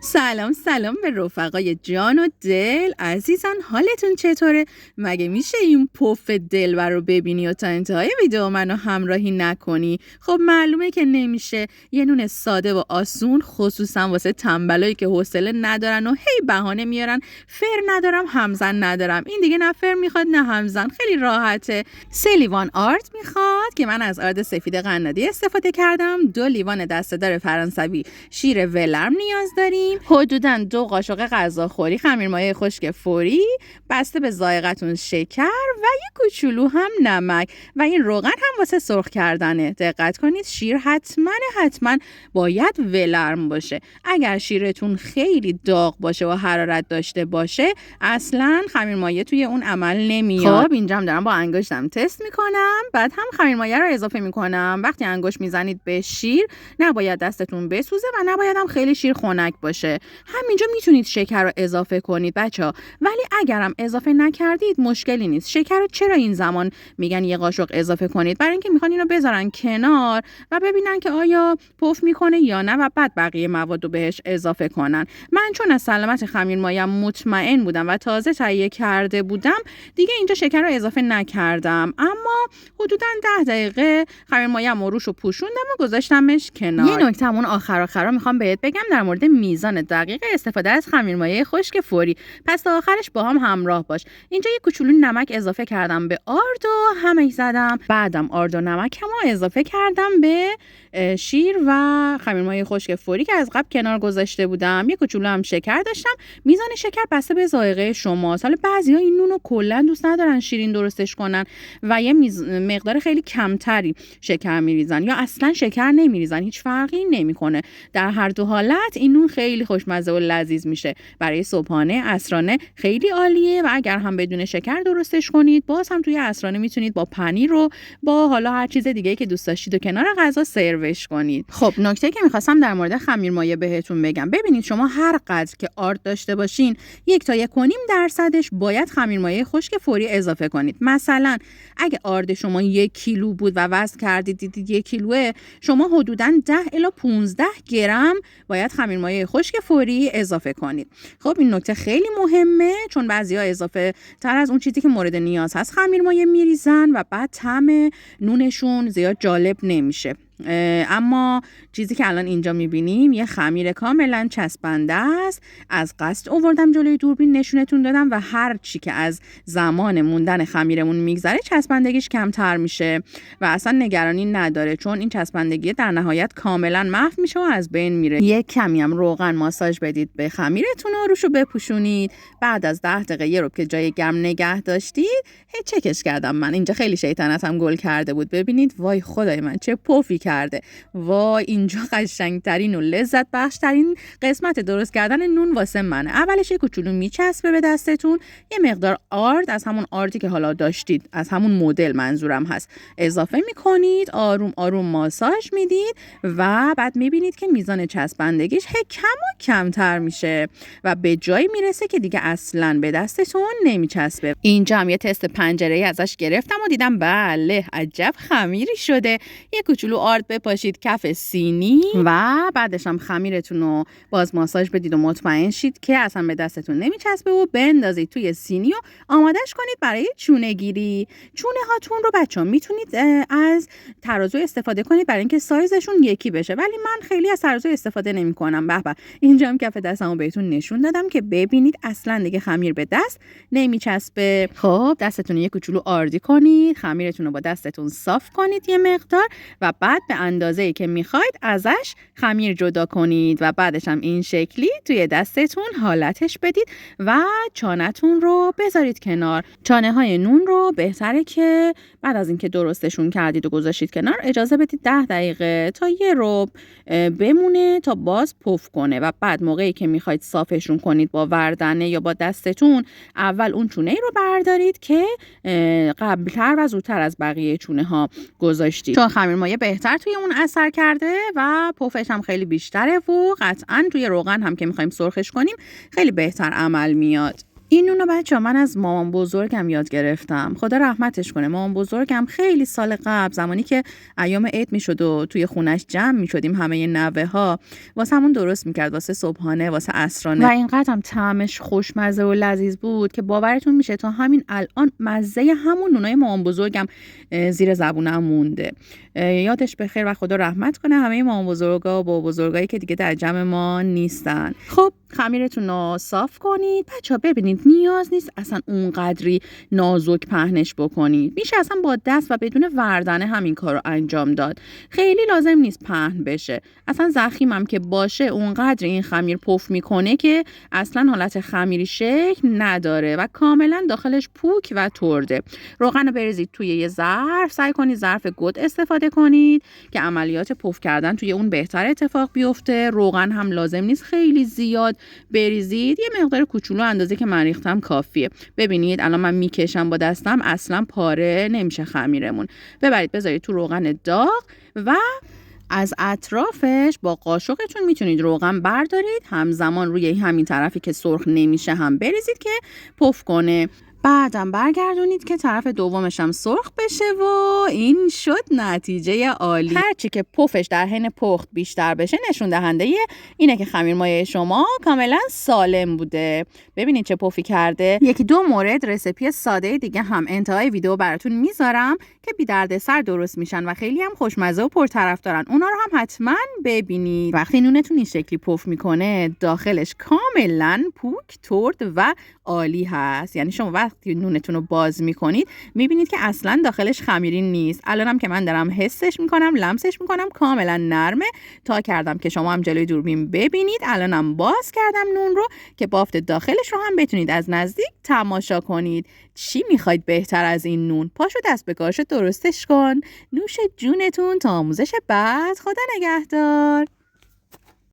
سلام به رفقای جان و دل عزیزان، حالتون چطوره؟ مگه میشه این پف دلبر رو ببینی و تا انتهای ویدیو منو همراهی نکنی؟ خب معلومه که نمیشه. یه نون ساده و آسون، خصوصا واسه تنبلایی که حوصله ندارن و هی بهانه میارن فر ندارم، همزن ندارم. این دیگه نه فر میخواد نه همزن، خیلی راحته. 3 لیوان آرد میخواد که من از آرد سفید قنادی استفاده کردم. 2 لیوان دسته‌دار فرانسوی شیر ولرم نیاز داریم. حدوداً 2 قاشق غذاخوری خمیرمایه خشک فوری بسته به ذائقتون شکر و یه کوچولو هم نمک و این روغن هم واسه سرخ کردنه. دقت کنید شیر حتما باید ولرم باشه. اگر شیرتون خیلی داغ باشه و حرارت داشته باشه اصلاً خمیرمایه توی اون عمل نمیاد. خب اینجا هم دارم با انگشتم تست میکنم، بعد هم خمیرمایه رو اضافه میکنم. وقتی انگشت میزنید به شیر نباید دستتون بسوزه و نباید هم خیلی شیر خنک باشه. همینجا میتونید شکر رو اضافه کنید بچه‌ها، ولی اگرم اضافه نکردید مشکلی نیست. شکر رو چرا این زمان میگن یه قاشق اضافه کنید؟ برای اینکه میخوان اینو بذارن کنار و ببینن که آیا پف میکنه یا نه و بعد بقیه مواد رو بهش اضافه کنن. من چون از سلامت خمیرمایه‌ام مطمئن بودم و تازه تهیه کرده بودم دیگه اینجا شکر رو اضافه نکردم، اما حدوداً 10 دقیقه خمیرمایه‌ام رو روشو پوشوندم و گذاشتمش کنار. یه نکتهمون آخر میخوام بهت بگم در مورد میزان دقیق استفاده از خمیرمایه خشک فوری، پس تا آخرش با هم همراه باش. اینجا یه کوچولو نمک اضافه کردم به آرد و همش زدم. بعدم آرد و نمکمو اضافه کردم به شیر و خمیرمایه خشک فوری که از قبل کنار گذاشته بودم. یه کوچولو هم شکر داشتم. میزان شکر بسته به ذائقه شماست. حالا بعضیا این نونو کلا دوست ندارن شیرین درستش کنن و یه مقدار خیلی کمتری شکر میریزن یا اصلا شکر نمیریزن، هیچ فرقی نمیکنه. در هر دو حالت این نون خیلی خوشمزه و لذیذ میشه. برای صبحانه، عصرانه خیلی عالیه و اگر هم بدون شکر درستش کنید باز هم توی عصرانه میتونید با پنیر رو با حالا هر چیز دیگه که دوست داشتید و کنار غذا سروش کنید. خب نکته که می‌خواستم در مورد خمیرمایه بهتون بگم، ببینید شما هر قدر که آرد داشته باشین 1 تا 1.5% باید خمیرمایه خشک فوری اضافه کنید. مثلا اگه آرد شما 1 کیلو بود و وزن کردید دیدید 1 کیلوه، شما حدوداً 10 الی 15 گرم باید خمیرمایه خشک فوری اضافه کنید. خب این نکته خیلی مهمه چون بعضیا اضافه تر از اون چیزی که مورد نیاز هست خمیرمایه میریزن و بعد طعم نونشون زیاد جالب نمیشه. اما چیزی که الان اینجا میبینیم یه خمیر کاملا چسبنده است. از قصد آوردم جلوی دوربین نشونتون دادم و هر چی که از زمان موندن خمیرمون میگذره چسبندگیش کمتر میشه و اصلا نگرانی نداره چون این چسبندگی در نهایت کاملا محو میشه و از بین میره. یک کمی هم روغن ماساژ بدید به خمیرتون و روشو بپوشونید. بعد از 10 دقیقه یه رو که جای گرم نگه داشتید چکش کردم. من اینجا خیلی شیطنتم گل کرده بود. ببینید وای خدای من چه پفی کرده. وای اینجا قشنگترین و لذت بخشترین قسمت درست کردن نون واسه منه. اولش یه کوچولو میچسبه به دستتون، یه مقدار آرد از همون آردی که حالا داشتید از همون مدل منظورم هست اضافه میکنید، آروم آروم ماساژ میدید و بعد میبینید که میزان چسبندگیش کم و کمتر میشه و به جایی میرسه که دیگه اصلاً به دستتون نمیچسبه. اینجا هم یه تست پنجره‌ای ازش گرفتم و دیدم بله عجب خمیری شده. یه کوچولو آرد بپاشید کف سینی و بعدش هم خمیرتون رو باز ماساژ بدید و مطمئن شید که اصلا به دستتون نمیچسبه و بندازید توی سینی و آمادش کنید برای چونه گیری. چونه هاتون رو بچه‌ها میتونید از ترازو استفاده کنید برای اینکه سایزشون یکی بشه، ولی من خیلی از ترازو استفاده نمی‌کنم. به به اینجا هم کف دستمو بهتون نشون دادم که ببینید اصلا دیگه خمیر به دست نمیچسبه. خب دستتون یه کوچولو آردی کنید، خمیرتون رو با دستتون صاف کنید یه مقدار و بعد به اندازه‌ای که میخواید ازش خمیر جدا کنید و بعدش هم این شکلی توی دستتون حالتش بدید و چانه‌تون رو بذارید کنار. چانه‌های نون رو بهتره که بعد از اینکه درستشون کردید و گذاشتید کنار اجازه بدید 10 دقیقه تا یه ربع بمونه تا باز پف کنه و بعد موقعی که میخواید صافشون کنید با وردنه یا با دستتون اول اون چونه‌ای رو بردارید که قبل‌تر و زودتر از بقیه چونه‌ها گذاشتید چون خمیرمایه بهتر توی اون اثر کرده و پفش هم خیلی بیشتره و قطعاً توی روغن هم که می‌خوایم سرخش کنیم خیلی بهتر عمل میاد. این نونو بچه‌ها من از مامان بزرگم یاد گرفتم. خدا رحمتش کنه. مامان بزرگم خیلی سال قبل زمانی که ایام عید میشد و توی خونش جمع میشدیم همه نوه‌ها، واسمون درست میکرد، واسه صبحانه، واسه عصرانه. و اینقدر هم طعمش خوشمزه و لذیذ بود که باورتون میشه تا همین الان مزه همون نونای مامان بزرگم زیر زبونم مونده. یادش بخیر و خدا رحمت کنه همه مامان بزرگا و بابا بزرگایی که دیگه در جمع ما نیستن. خب خمیرتون رو صاف کنید. بچه‌ها ببینید نیاز نیست اصلا اونقدری نازک پهنش بکنید. میشه اصلا با دست و بدون وردنه همین کار رو انجام داد. خیلی لازم نیست پهن بشه. اصلا زخیمم که باشه اونقدر این خمیر پف میکنه که اصلا حالت خمیری شکل نداره و کاملا داخلش پوک و ترده. روغن رو بریزید توی یه ظرف. سعی کنید ظرف گود استفاده کنید که عملیات پف کردن توی اون بهتر اتفاق بیفته. روغن هم لازم نیست خیلی زیاد بریزید. یه مقدار کوچولو اندازه که من ریختم کافیه. ببینید الان من میکشم با دستم اصلا پاره نمیشه خمیرمون. ببرید بذارید تو روغن داغ و از اطرافش با قاشقتون میتونید روغن بردارید، همزمان روی همین طرفی که سرخ نمیشه هم بریزید که پف کنه. بعدم برگردونید که طرف دومش هم سرخ بشه و این شد نتیجه عالی. هرچی که پفش در حین پخت بیشتر بشه نشون دهنده اینه که خمیر مایع شما کاملا سالم بوده. ببینید چه پفی کرده. یکی دو مورد رسیپی ساده دیگه هم انتهای ویدیو براتون میذارم که بی دردسر درست میشن و خیلی هم خوشمزه و پرطرفدارن. اونا رو هم حتما ببینید. وقتی نونتون این شکلی پف میکنه داخلش کاملا پوک، ترد و عالی هست. یعنی شما وقتی نونتون رو باز میکنید میبینید که اصلا داخلش خمیری نیست. الانم که من دارم حسش میکنم، لمسش میکنم، کاملا نرمه. تا کردم که شما هم جلوی دوربین ببینید. الانم باز کردم نون رو که بافت داخلش رو هم بتونید از نزدیک تماشا کنید. چی میخواید بهتر از این نون؟ پاشو دست به کارش درستش کن. نوش جونتون تا آموزش بعد. خدا نگهدار.